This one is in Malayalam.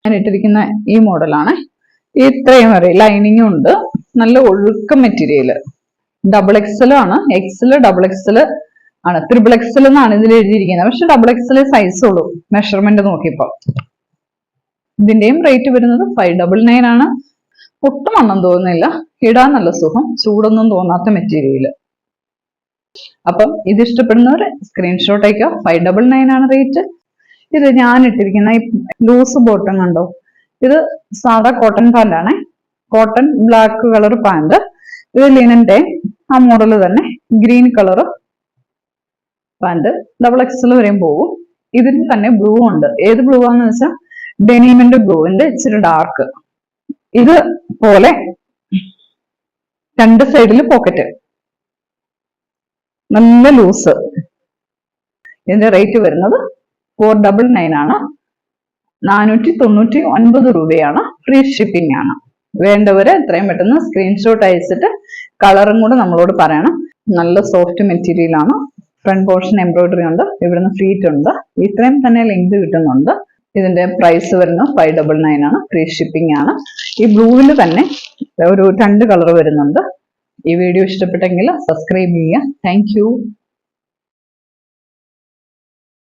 ഞാൻ ഇട്ടിരിക്കുന്ന ഈ മോഡലാണ്. ഇത്രയും വരെ ലൈനിങ്ങും ഉണ്ട്. നല്ല ഒഴുക്കം മെറ്റീരിയൽ. ഡബിൾ എക്സൽ ആണ്. എക്സൽ ഡബിൾ എക്സൽ ആണ്. ട്രിപ്പിൾ എക്സൽ എന്നാണ് ഇതിൽ എഴുതിയിരിക്കുന്നത്. പക്ഷെ ഡബിൾ എക്സൽ സൈസ് ഉള്ളൂ മെഷർമെന്റ് നോക്കിയപ്പോ. ഇതിന്റെയും റേറ്റ് വരുന്നത് 599 ആണ്. ഒട്ടും വണ്ണം തോന്നുന്നില്ല. ഇടാൻ നല്ല സുഖം. ചൂടൊന്നും തോന്നാത്ത മെറ്റീരിയൽ. അപ്പം ഇത് ഇഷ്ടപ്പെടുന്നവർ സ്ക്രീൻഷോട്ട് അയക്കുക. 599 ആണ് റേറ്റ്. ഇത് ഞാൻ ഇട്ടിരിക്കുന്ന ഈ ലൂസ് ബോട്ടം കണ്ടോ, ഇത് സാധാ കോട്ടൺ പാന്റ് ആണ്. Cotton black colour pant. ഇത് ലിനന്റെ ആ മോഡൽ തന്നെ green colour pant. Double XL വരെയും പോകും. ഇതിന് തന്നെ ബ്ലൂ ഉണ്ട്. ഏത് ബ്ലൂ ആണെന്ന് വെച്ചാൽ ഡെനിമിന്റെ ബ്ലൂവിന്റെ ഇച്ചിരി ഡാർക്ക്. ഇത് പോലെ രണ്ട് സൈഡിൽ പോക്കറ്റ്, നല്ല ലൂസ്. ഇതിന്റെ റേറ്റ് വരുന്നത് 499 ആണ്. 499 രൂപയാണ്. ഫ്രീ ഷിപ്പിംഗ് ആണ്. വേണ്ടവര് എത്രയും പെട്ടെന്ന് സ്ക്രീൻഷോട്ട് അയച്ചിട്ട് കളറും കൂടെ നമ്മളോട് പറയണം. നല്ല സോഫ്റ്റ് മെറ്റീരിയൽ ആണ്. ഫ്രണ്ട് പോർഷൻ എംബ്രോയിഡറി ഉണ്ട്. ഇവിടുന്ന് ഫ്ലീറ്റ് ഉണ്ട്. ഇത്രയും തന്നെ ലെങ്ത് കിട്ടുന്നുണ്ട്. ഇതിന്റെ പ്രൈസ് വരുന്നത് 599 ആണ്. ഫ്രീ ഷിപ്പിംഗ് ആണ്. ഈ ബ്ലൂവിൽ തന്നെ ഒരു 2 കളർ വരുന്നുണ്ട്. ഈ വീഡിയോ ഇഷ്ടപ്പെട്ടെങ്കിൽ സബ്സ്ക്രൈബ് ചെയ്യുക. Thank you.